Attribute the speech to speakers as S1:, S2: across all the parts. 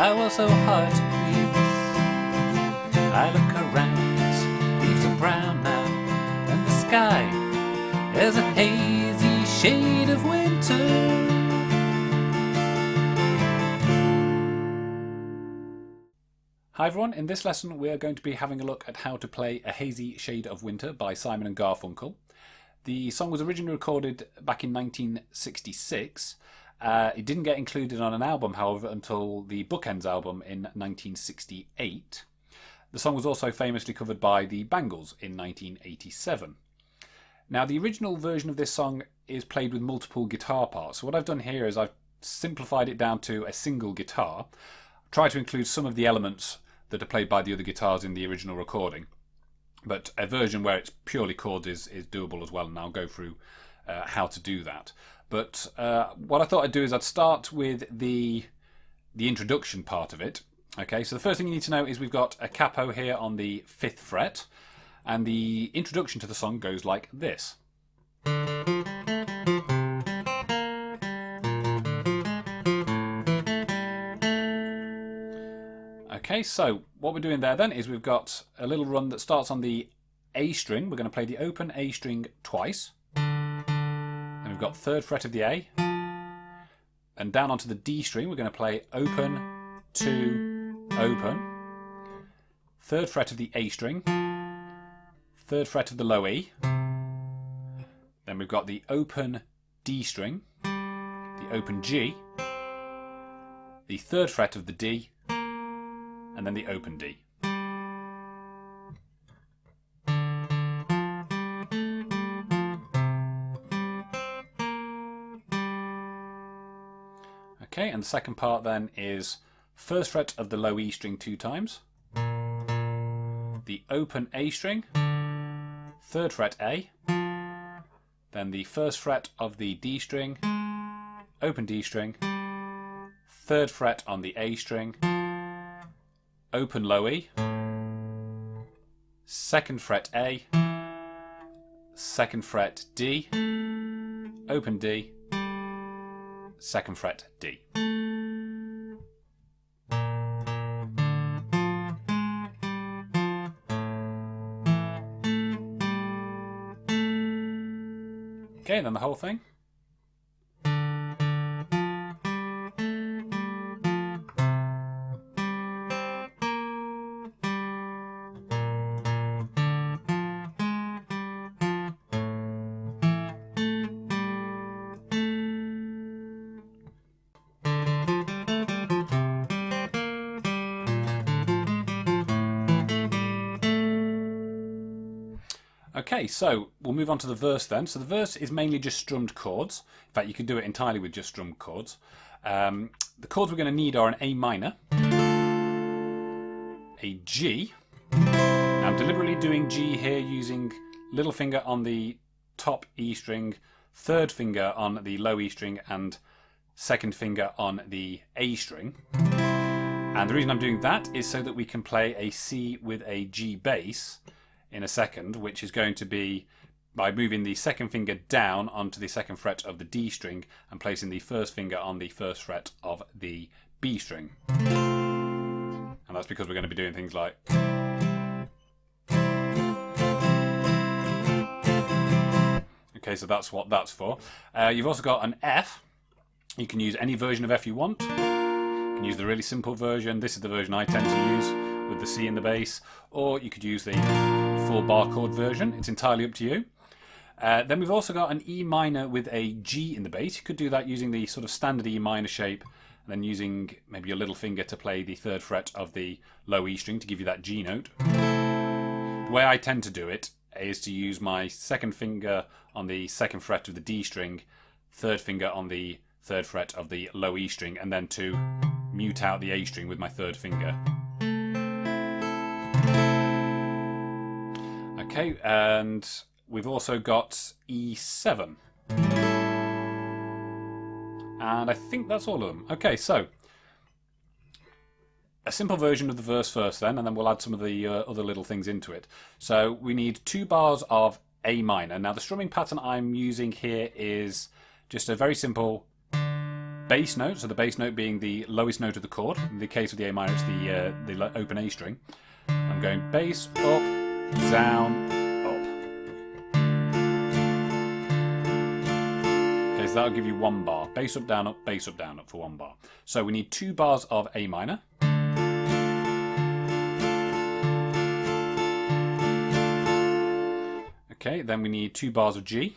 S1: I was so hard to please. I look around, leaves are brown now, and the sky is a hazy shade of winter. Hi everyone, in this lesson we are going to be having a look at how to play A Hazy Shade of Winter by Simon and Garfunkel. The song was originally recorded back in 1966. It didn't get included on an album, however, until the Bookends album in 1968. The song was also famously covered by the Bangles in 1987. Now, the original version of this song is played with multiple guitar parts. So what I've done here is I've simplified it down to a single guitar. I've tried to include some of the elements that are played by the other guitars in the original recording. But a version where it's purely chords is doable as well, and I'll go through how to do that. But what I thought I'd do is I'd start with the introduction part of it. Okay, so the first thing you need to know is we've got a capo here on the 5th fret, and the introduction to the song goes like this. Okay, so what we're doing there then is we've got a little run that starts on the A string. We're going to play the open A string twice. Then we've got 3rd fret of the A. And down onto the D string, we're going to play open, 2, open. 3rd fret of the A string. 3rd fret of the low E. Then we've got the open D string. The open G. The 3rd fret of the D. And then the open D. Okay, and the second part then is 1st fret of the low E string 2 times, the open A string, 3rd fret A, then the 1st fret of the D string, open D string, 3rd fret on the A string, open low E, 2nd fret A, 2nd fret D, open D, 2nd fret D. Okay, then the whole thing. Okay, so we'll move on to the verse then. So the verse is mainly just strummed chords. In fact, you could do it entirely with just strummed chords. The chords we're going to need are an A minor, a G. Now, I'm deliberately doing G here using little finger on the top E string, 3rd finger on the low E string, and 2nd finger on the A string. And the reason I'm doing that is so that we can play a C with a G bass in a second, which is going to be by moving the 2nd finger down onto the 2nd fret of the D string and placing the 1st finger on the 1st fret of the B string. And that's because we're going to be doing things like... Okay, so that's what that's for. You've also got an F. You can use any version of F you want. You can use the really simple version. This is the version I tend to use, with the C in the bass, or you could use the full bar chord version. It's entirely up to you. Then we've also got an E minor with a G in the bass. You could do that using the sort of standard E minor shape, and then using maybe your little finger to play the 3rd fret of the low E string to give you that G note. The way I tend to do it is to use my 2nd finger on the 2nd fret of the D string, 3rd finger on the 3rd fret of the low E string, and then to mute out the A string with my 3rd finger. Okay, and we've also got E7. And I think that's all of them. Okay, so a simple version of the verse first then, and then we'll add some of the other little things into it. So we need 2 bars of A minor. Now the strumming pattern I'm using here is just a very simple bass note, so the bass note being the lowest note of the chord. In the case of the A minor, it's the open A string. I'm going bass, up, down, up. Okay, so that'll give you 1 bar. Bass up, down, up for 1 bar. So we need 2 bars of A minor. Okay, then we need 2 bars of G.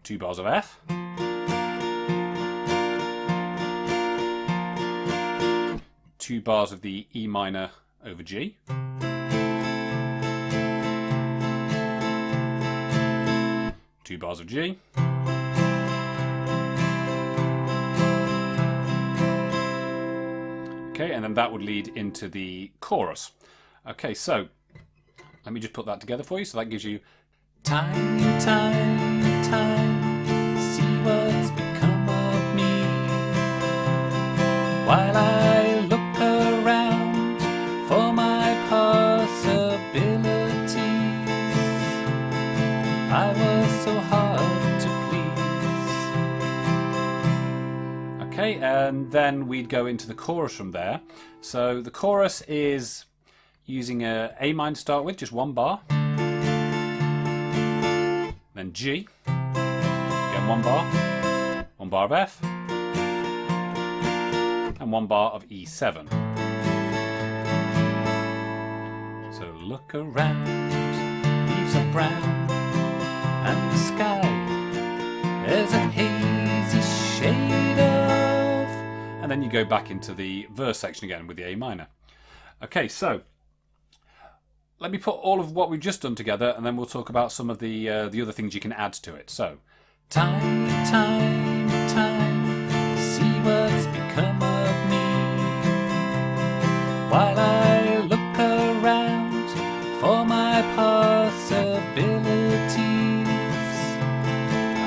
S1: 2 bars of F. 2 bars of the E minor over G. 2 bars of G. Okay, and then that would lead into the chorus. Okay, so let me just put that together for you. So that gives you time, time, time, see what's become of me. While I look around for my possibilities, I was so hard to please. Okay, and then we'd go into the chorus from there. So the chorus is using a A minor to start with, just 1 bar. Then G, get 1 bar, 1 bar of F, and 1 bar of E7. So look around, leaves are brown, and the sky is a hazy shade of... And then you go back into the verse section again with the A minor. Okay, so let me put all of what we've just done together, and then we'll talk about some of the other things you can add to it. So, time, time, time, see what's become of me. While I look around for my possibilities,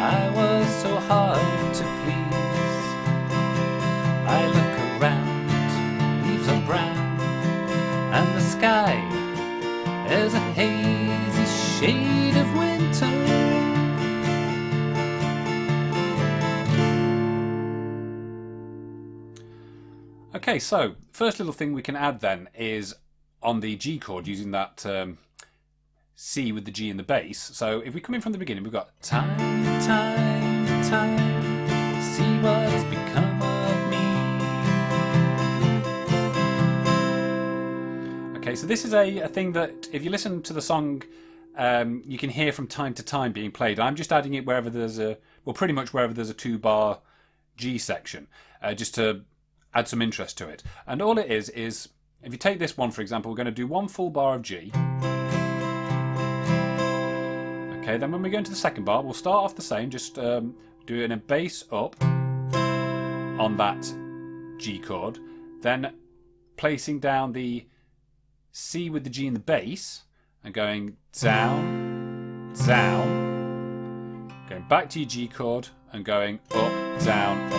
S1: I was so hard to please. I look around, leaves are brown, and the sky there's a hazy shade of winter. Okay, so first little thing we can add then is on the G chord using that C with the G in the bass. So if we come in from the beginning, we've got time, time, time, see what's become of me. Okay, so this is a thing that if you listen to the song, you can hear from time to time being played. I'm just adding it wherever there's pretty much wherever there's a 2-bar G section, just to add some interest to it. And all it is if you take this one, for example, we're going to do 1 full bar of G. Okay, then when we go into the second bar, we'll start off the same, just doing a bass up on that G chord, then placing down the C with the G in the bass and going down, down, going back to your G chord and going up, down, up.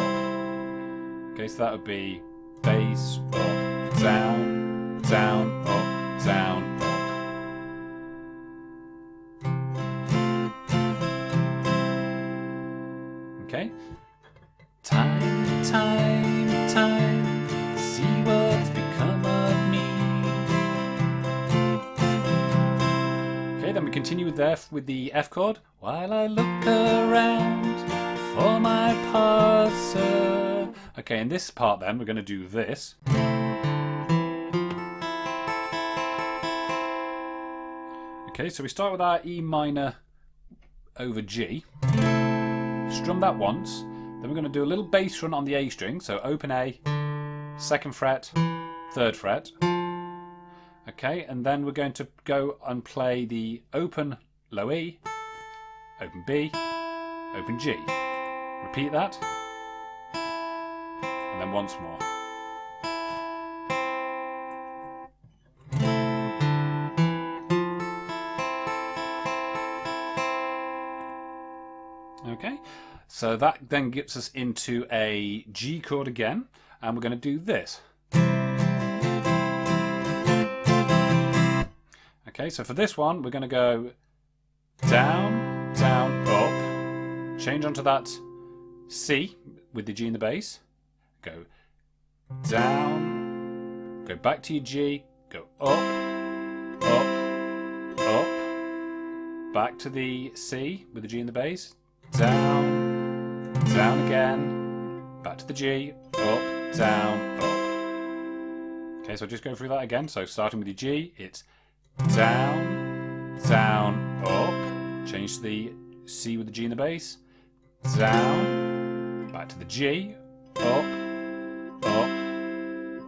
S1: Okay, so that would be bass, up, down, down, up, down, up. Okay. Time, time, time, see what's become of me. Okay, then we continue with the F chord. While I look around for my parser. Okay, in this part then, we're going to do this. Okay, so we start with our E minor over G. Strum that once. Then we're going to do a little bass run on the A string. So open A, 2nd fret, 3rd fret. Okay, and then we're going to go and play the open low E, open B, open G. Repeat that. And then once more. Okay, so that then gets us into a G chord again, and we're going to do this. Okay, so for this one, we're going to go down, down, up. Change onto that C with the G in the bass. Go down. Go back to your G. Go up, up, up. Back to the C with the G in the bass. Down, down again. Back to the G. Up, down, up. Okay, so just go through that again. So starting with your G, it's down, down, up. Change to the C with the G in the bass. Down, back to the G, up, up,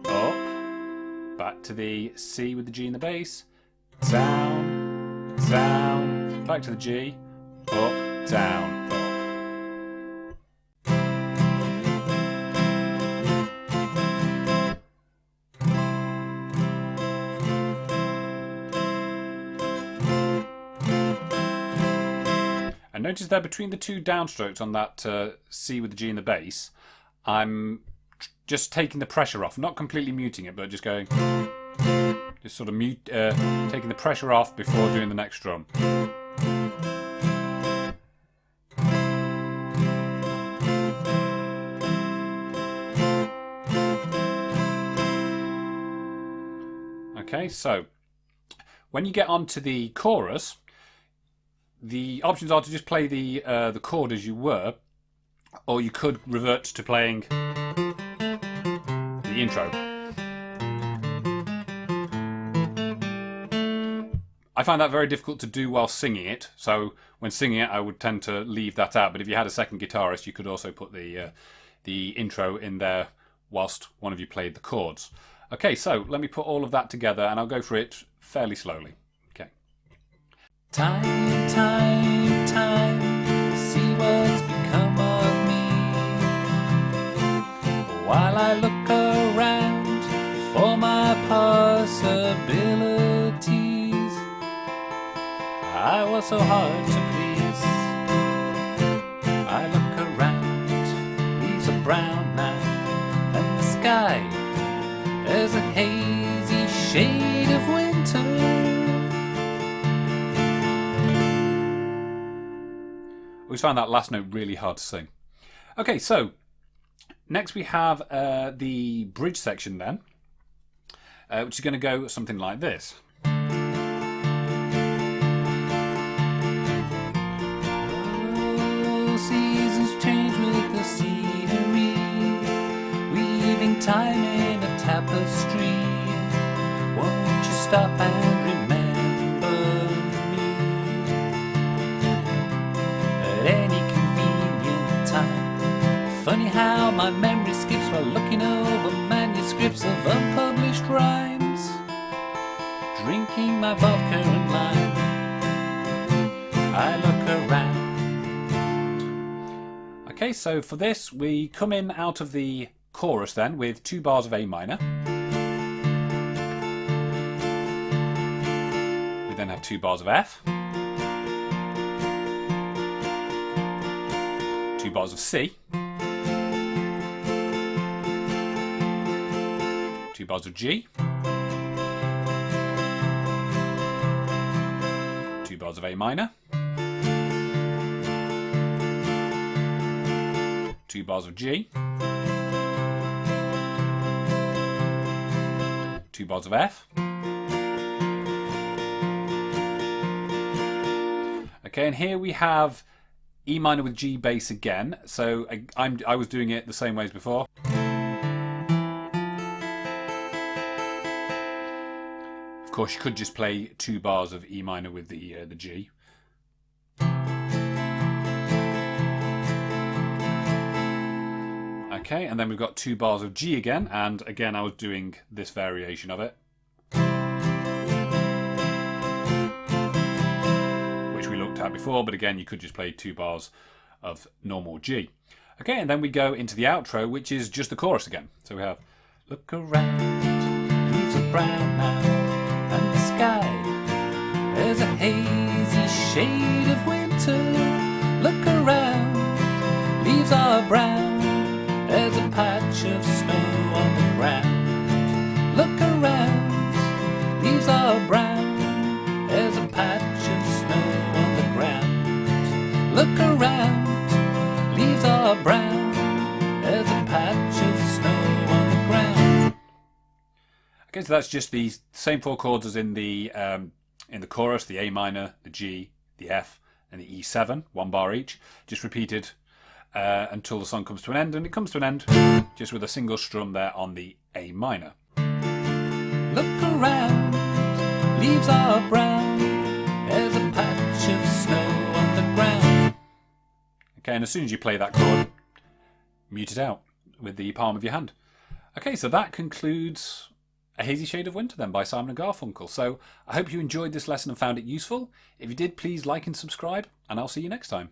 S1: up. Back to the C with the G in the bass. Down, down, back to the G, up, down, up. And notice there between the two downstrokes on that C with the G in the bass, I'm just taking the pressure off, not completely muting it, but just going, just sort of mute, taking the pressure off before doing the next strum. Okay, so when you get onto the chorus, the options are to just play the chord as you were, or you could revert to playing the intro. I find that very difficult to do while singing it, so when singing it I would tend to leave that out, but if you had a second guitarist you could also put the intro in there whilst one of you played the chords. Okay, so let me put all of that together and I'll go for it fairly slowly. Okay. Time, time, time, see what's become of me. While I look around for my possibilities, I was so hard to please. I look around, leaves are brown now, and the sky is a hazy shade of winter. I always found that last note really hard to sing. Okay, so next we have the bridge section then, which is going to go something like this. Oh, seasons change with the scenery, weaving time in a tapestry. Won't you stop and remember me at any convenient time? Funny how my memory skips while looking over manuscripts of unpublished rhymes, drinking my vodka and lime. I look around. Okay, so for this we come in out of the chorus then with 2 bars of A minor. We then have 2 bars of F, 2 bars of C, 2 bars of G, 2 bars of A minor, 2 bars of G, 2 bars of F. Okay, and here we have E minor with G bass again. So I was doing it the same way as before. Of course, you could just play 2 bars of E minor with the G. Okay, and then we've got 2 bars of G again, and again I was doing this variation of it, which we looked at before, but again you could just play 2 bars of normal G. Okay, and then we go into the outro, which is just the chorus again. So we have, look around, leaves are brown now, and the sky is a hazy shade of winter. Look around, leaves are brown, there's a patch of snow on the ground. Look around, leaves are brown, there's a patch of snow on the ground. Okay, so that's just the same 4 chords as in the chorus, the A minor, the G, the F, and the E7, 1 bar each, just repeated until the song comes to an end, and it comes to an end just with a single strum there on the A minor. Look around, leaves are brown, there's a patch of snow on the ground. Okay, and as soon as you play that chord, mute it out with the palm of your hand. Okay, so that concludes A Hazy Shade of Winter then by Simon and Garfunkel. So I hope you enjoyed this lesson and found it useful. If you did, please like and subscribe, and I'll see you next time.